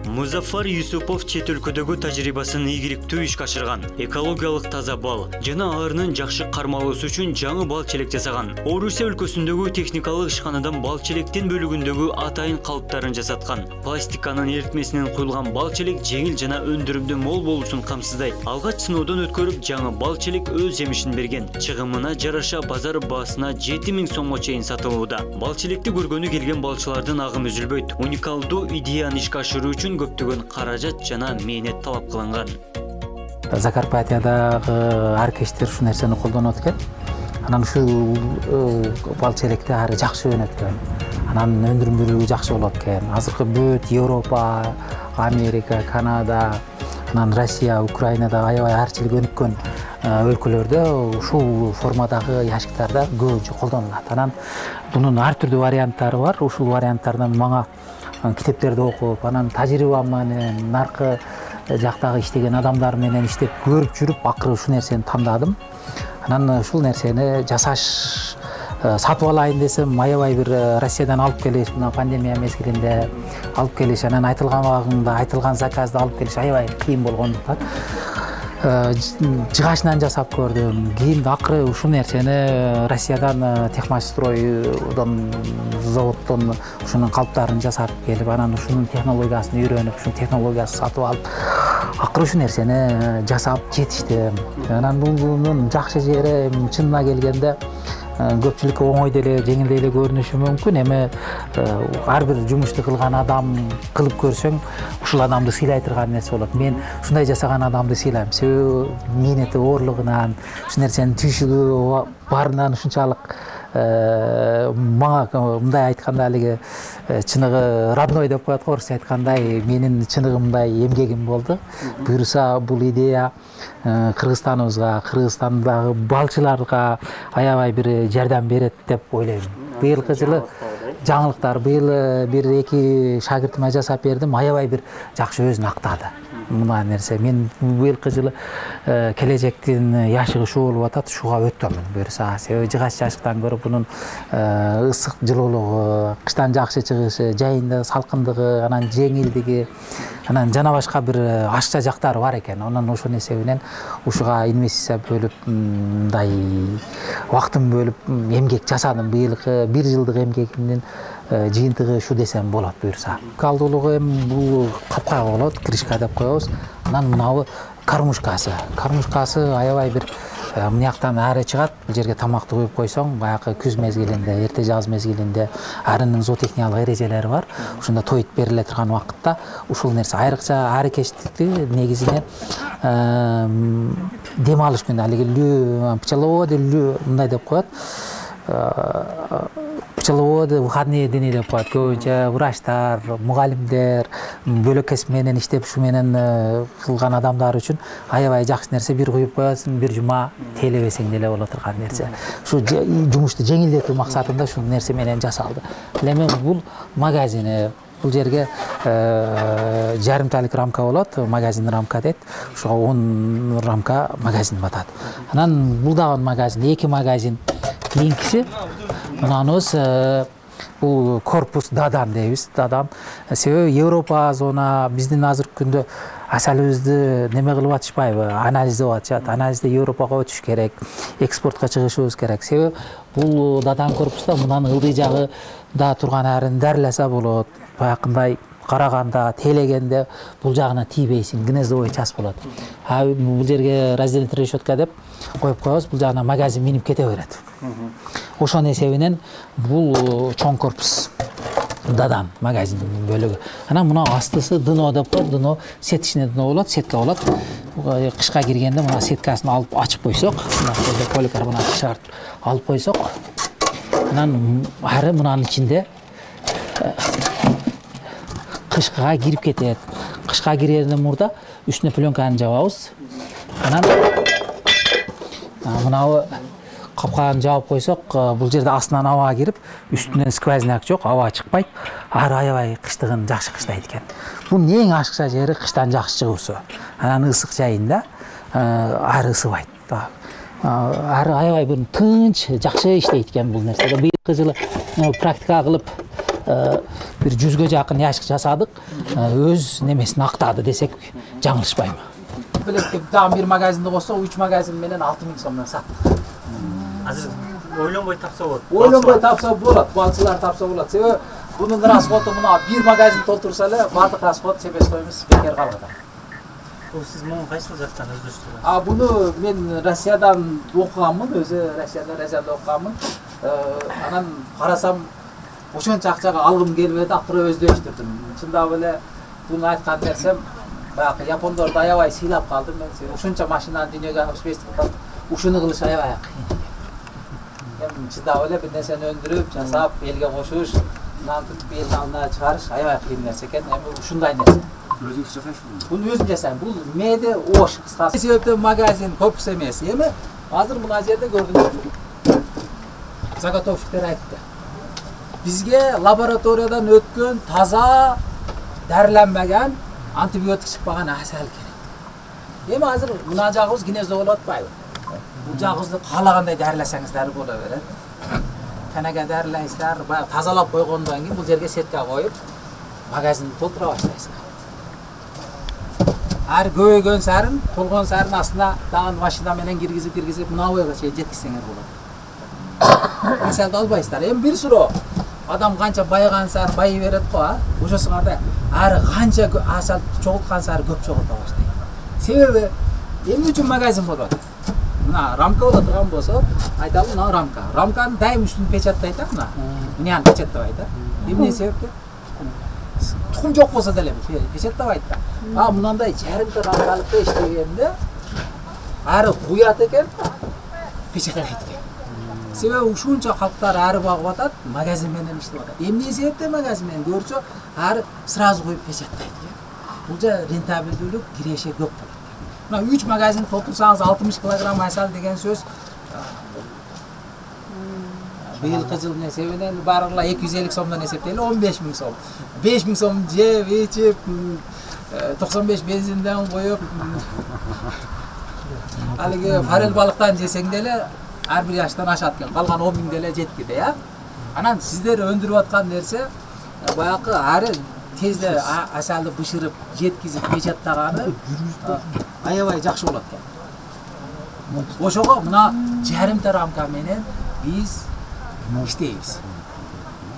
Музафар Юсупов чет өлкөдөгү тажрыйбасын ийгиликтүү ишке ашырган. Экологиялык таза бал жана арынын жакшы кармалуусу үчүн жаңы бал челек жасаган. Орусия өлкөсүндөгү техникалык ишканадан бал челектин бөлүгүндөгү атайын калыптарын жасаткан. Пластиканын эритмесинен куюлган бал челек жеңил жана өндүрүмдү мол болуусун камсыздайт. Алгач сыноодон өткөрүп жаңы бал челек өз жемишин берген. Чыгымына жараша базар баасына 7000 сомго чейин сатылууда. Бал челекти көргөнү келген балчылардын агым үзүлбөйт. Уникалдуу идеяны ишке ашыруу үчүн көптөгөн каражат жана мээнет талап кылынган. Закарпатьядагы аркештер ушу нерсени колдонот экен. Анан ушул бал челекти ары жакшы өнөт экен. Анан өндүрүмдүүлүгү жакшы болот экен. Азыркы бүт Европа, Америка, Канада, анан Россия, Украинада аябай арчылык өнүккөн өлкөлөрдө ушул формадагы ящиктарда көбүнчө колдонулат. Анан бунун ар түрдүү варианттары бар. Ушул варианттардан мага китептерди окуп, анан тажрыйбам менен наркы жактагы иштеген адамдар менен иштеп көрүп жүрүп, акыры ушул нерсени тандадым. Анан ушул нерсени жасаш, сатып алайын десем, аябай бир Россиядан алып келиш, мына пандемия мезгилинде алып келиш, анан айтылган убагында айтылган заказды алып келиш аябай кыйын болгондуктан жыгачынан жасап көрдүм. Кийин акыры ушул нерсени Россиядан Техмашстройдон заводдон ушунун калыптарын жасап келип, анан ушунун технологиясын үйрөнүп, ушунун технологиясын сатып алып, акыры ушул нерсени жасап жетиштим. Анан бунун жакшы жери чынына келгенде көпчүлүккө оңой деле, жеңил деле көрүнүшү мүмкүн. Эми ар бир жумушту кылган адам кылып көрсөң, ушул адамды сыйлай турган нерсе болот. Мен ушундай жасаган адамды сыйлайм. Себеби мээнети оорлугунан, ушул нерсенин түйшүгү барынан ушунчалык мага мындай айтканда алиги чыныгы родной деп коет го, орусча айткандай, менин чыныгымдай эмгегим болду. Буюрса бул идея Кыргызстаныбызга, Кыргызстандагы балчыларга аябай бир жардам берет деп ойлойм. Быйылкы жылы жаңылыктар, быйыл бир-эки шакиртиме жасап бердим, аябай бир жакшы өзүн актады. Мына нерсе мен быйылкы жылы келечектин яшыгы ушул болуп атат, ушуга өттөмүн буюрса. Себеби жыгач жашыктан көрүп бунун ысык жылуулугу, кыштан жакшы чыгышы, жайында салкындыгы, анан жеңилдиги, анан жана башка бир ашча жактары бар экен. Анан ошонун эсебинен ушуга инвестиция бөлүп, мындай убактын бөлүп эмгек жасадым. Быйылкы 1 жылдык эмгегимдин жыйынтыгы ушу десем болот буюрса. Калдуулугу эми бул капка болот, крышка деп коебуз. Анан мынабы кормушкасы. Кормушкасы аябай бир мынаяктан ары чыгат. Бул жерге тамакты коюп койсоң, баягы күз мезгилинде, эрте жаз мезгилинде арынын зоотехникалык эрежелери бар. Ушунда тоюп бериле турган убакытта ушул нерсе айрыкча аракештикти негизинен дем алыш күндө алиги пчеловоды мындай деп коет. Пчеловоды выходные дни деп коет. Көбүнчө врачтар, мугалимдер, бөлөк кесип менен иштеп ушу менен кылган адамдар үчүн аябай жакшы нерсе. Бир куюп коесуң, бир жума тейлебесең деле боло турган нерсе. Ушу жумушту жеңилдетүү максатында ушул нерсе менен жасалды. Эми бул магазин. Бул жерге жарымталык рамка болот, магазин рамка дейт. Ушуга 10 рамка магазин батат. Анан бул дагы магазин, 2 магазин. Кийинкиси мынаныбыз бул корпус дадан дейбиз, дадан. Себеби Европа зона биздин азыркы күндө асалыбызды неме кылып атышпайбы, анализдеп атышат. Анализде Европага өтүш керек, экспортко чыгышыбыз керек. Себеби бул дадан корпуста мынанын ылдый жагы да турган арын дарыласа болот. Баягындай караганда, тейлегенде бул жагына тийбейсиң, гнездовой час болот. Бул жерге разделительный решетка деп коюп коебуз, бул жагына магазин минип кете берет. Ошонун эсебинен бул чоң корпус дадан магазин бөлүгү. Анан мына астысы дно деп коет, дно сеточный дно болот, сетка болот. Кышка киргенде мына сеткасын алып ачып койсок, мына поликарбонат чыгартып алып койсок, анан ары мынанын ичинде кышкыга кирип кетет. Кышка кирерден мурда үстүнө пленканы жабабыз. Анан мынабы капканы жаап койсок, бул жерде астынан аба кирип, үстүнөн сквозняк жок, аба чыкпайт. Ары аябай кыштыгын жакшы кыштайт экен. Бунун эң ашыкча жери кыштан жакшы чыгуусу. Анан ысык жайында ары ысыбайт. Ары аябай бир тынч, жакшы иштейт экен бул нерсе. Быйылкы жылы практика кылып бир 100ге жакын ящик жасадык. Өз немесин актады десек жаңылышпайм. Билетке дагы бир магазинди койсок 3 магазин менен 6000 сомдон саттык. Азыр ойлонбой тапса болот. Ойлонбой тапса болот, балчылар тапса болот. Себеби бунун расходу мына бир магазин толтурса эле бардык расход себестоюбуз бекер калат. Сиз муну кайсыл жактан өздөрүштүрөсүз? Буну мен Россиядан окуганмын, өзү Россияда окуганмын. Анан карасам ошончо акчага алгым келбedi, акыры өздөштүрдүм. Чындап эле буну айткан нерсем, баягы япондорду аябай сыйлап калдым мен. Ошончо машинаны дүйнөгө алып чыкпайсың, ушуну кылыш аябай кыйын. Эми чындап эле бир нерсени өндүрүп, жасап, элге кошуш, мынантип элдин алдына чыгарыш аябай кыйын нерсе экен. Эми ушундай нерсе. Өзүңүз жасайсызбы? Буну өзүм жасайм. Бул мээде ош кыскасы. Себептен магазин корпус эмес. Эми азыр мына жерде көрдүңүз. Заготовщиктер айтты. Бизге лабораториядан өткөн таза дарыланбаган антибиотик чыкпаган асал керек. Эми азыр мына жагыбыз гнездо болуп атпайбы? Бул жагыбызды каалагандай дарыласаңыздар боло берет. Канага дарылайсыздар, баягы тазалап койгондон кийин бул жерге сетка коюп магазинди толтура баштайсыздар. Ар көйгөн сарын, толгон сарын астына дагы машина менен киргизип мына бойго чейин жеткизсеңер болот. Асалды албайсыздар. Эми бир суроо. Адам канча байыган сарын байый берет го, ошосуңарда ары канча асал чогулткан сары көп чогулта баштайт. Себеби эмне үчүн магазин болот? Мына рамка боло турган болсо, айталы мына рамка. Рамканын дайым үстүн печаттайт, мына. Мынаны печаттабайт, эмне себептен? Тухум жок болсо деле печаттабайт да. Мынандай жарымта рамкалыкта иштегенде ары куят экен, печаттайт экен. Себеби ушунча калктар ары багып атат, магазин менен иштеп атат. Эмне себептен магазин менен көрсө, ары сразу коюп печаттайт экен. Бул жа рентабелдүүлүк, киреше көп болот. Мына 3 магазин толтурсаңыз 60 килограмм асал деген сөз. Быйылкы жыл несебинен баарыгла 250 сомдон эсептейли 15.000 сом. 5.000 сом жеп, ичип, 95 бензинден коюп, алиги форель балыктан жесең деле ар бир жаштан ашат экен. Калган 10.000 деле жеткиде, я. Анан сиздер өндүрүп аткан нерсе баягы ары тезде асалды бышырып, жеткизип печаттаганы аябай жакшы болот экен. Ошого мына жарымта рамка менен биз иштейбиз.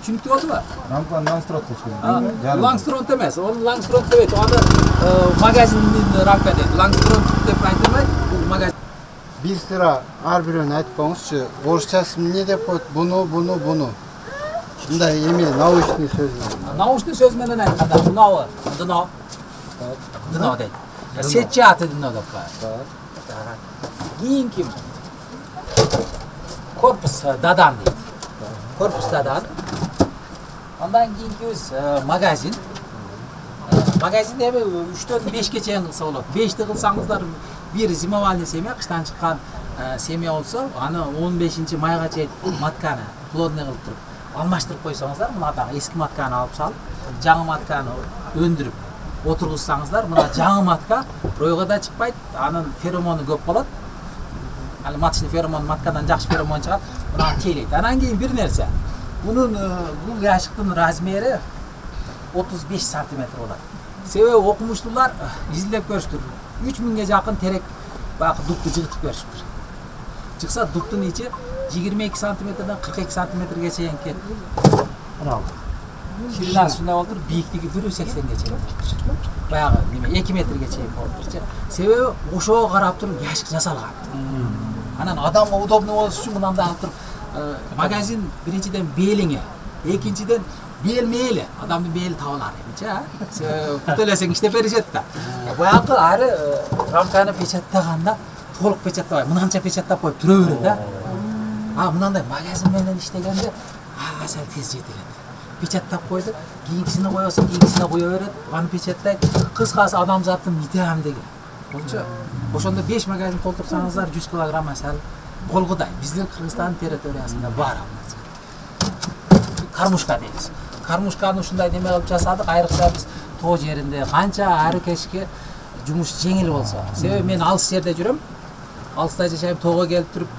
Түшүнүктүү болдубу? Рамка лангстрот деп. Лангстрот эмес, onu лангстрот деп. Аны магазиндин рамка дейт. Лангстрот деп айтылбайт, бул магазин. Бир sıra ар бирөөнү айтып коюңузчу. Орусчасы эмне деп коет? Буну. Мындай эми научный сөз. Научный сөз менен айтканда мынабы дно дейт. Сетчатый дно деп коет. Кийинки корпус дадан дейт. Корпус дадан. Андан кийинкибиз магазин. Магазин эми 3-төн 5ке чейин кылса болот. 5ти кылсаңыздар бир зимовальный семья, кыштан чыккан семья болсо, аны 15 майга чейин матканы плотный кылып туруп алмаштырып койсоңуздар, мынадагы эски матканы алып салып, жаңы матканы өндүрүп отургузсаңыздар, мына жаңы матка ройго да чыкпайт, анын феромону көп болот. Али матчный феромон, маткадан жакшы феромон чыгат, мына тейлейт. Анан кийин бир нерсе. Бул яшыктын размери 35 сантиметр болот. Себеби окумуштуулар изилдеп көрүштүр. 3000ге жакын терек баягы дупту жыгытып көрүштүр. Чыкса дуптун ичи 22 сантиметрден 42 сантиметрге чейин кетти. Ширинасы ушундай болуптур, бийиктиги 180ге чейин болуптур. Баягы неме 2 метрге чейин болуптур. Себеби ошого карап туруп яшык жасалган. Анан адамга удобный болуш үчүн мынандай алып туруп магазин биринчиден белиңе, экинчиден бел мейли, адамдын бели табылар эмчи, күтөлөсөң иштеп беришет да. Баягы ары рамканы печаттаганда толук печаттабай, мынанча печаттап коюп тура берет да. Мынандай магазин менен иштегенде асал тез жетилет. Печаттап койду, кийинкисине коёсуң, кийинкисине кое берет, аны печаттайт. Кыскасы адамзаттын митамдыгы. Болчу. Ошондо 5 магазин толтурсаңыздар 100 килограмм асал болгудай. Биздин Кыргызстан территориясында бар ал. Кармушка дейбиз. Кармушканы ушундай неме кылып жасадык, айрыкча биз тоо жеринде канча ары кечке жумуш жеңил болсо. Себеби мен алыс жерде жүрөм. Алыста жашайм, тоого келип туруп,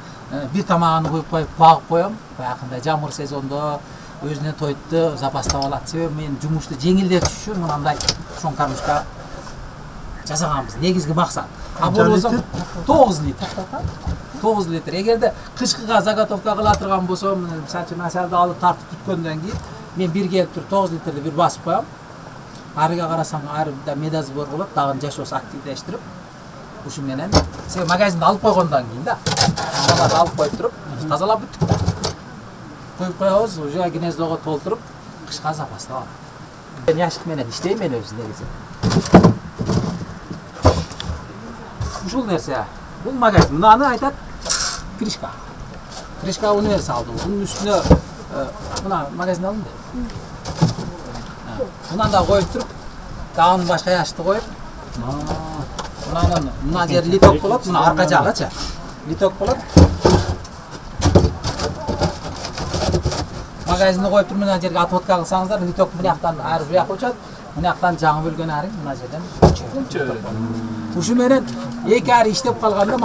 бир тамагын коюп багып коем. Баягындай жамгыр сезондо, өзүнө тойтtu запастап алат. Себеби мен жумушту жеңилдетиш үчүн мынандай шоңкармышка жасаганбыз. Негизги максат. А болбосо 9 литр. 9 литр. Эгерде кышкыга заготовка кыла турган болсом, мисалы үчүн асалды алып тартып түткөндөн кийин мен бир келип туруп 9 литрди бир басып коям. Арыга карасаң арыда медосбор болот, дагы жашоосу активдештирип, ушу менен себеби магазинде алып койгондон кийин да, баларды алып коюп туруп, тазалап бүттүк. Коюп коебуз, уже гнездого толтуруп, кышка запастап алам. Мен яшык менен иштейм мен өзү негизи. Ушул нерсе. Бул магазин. Мынаны айтат крышка. Крышка универсалдуу. Бунун үстүнө мына магазин алынды. Мынаны да коюп туруп, дагы башка яшыкты коюп, мына жер литок болот, мына арка жагычы. Литок болот. Магазинди коюп туруп, мына жерге отводка кылсаңыздар, литок мынаяктан ары буяка учат, мынаяктан жаңы бөлгөн арың мына жерден. Ушу менен эки ары иштеп калганда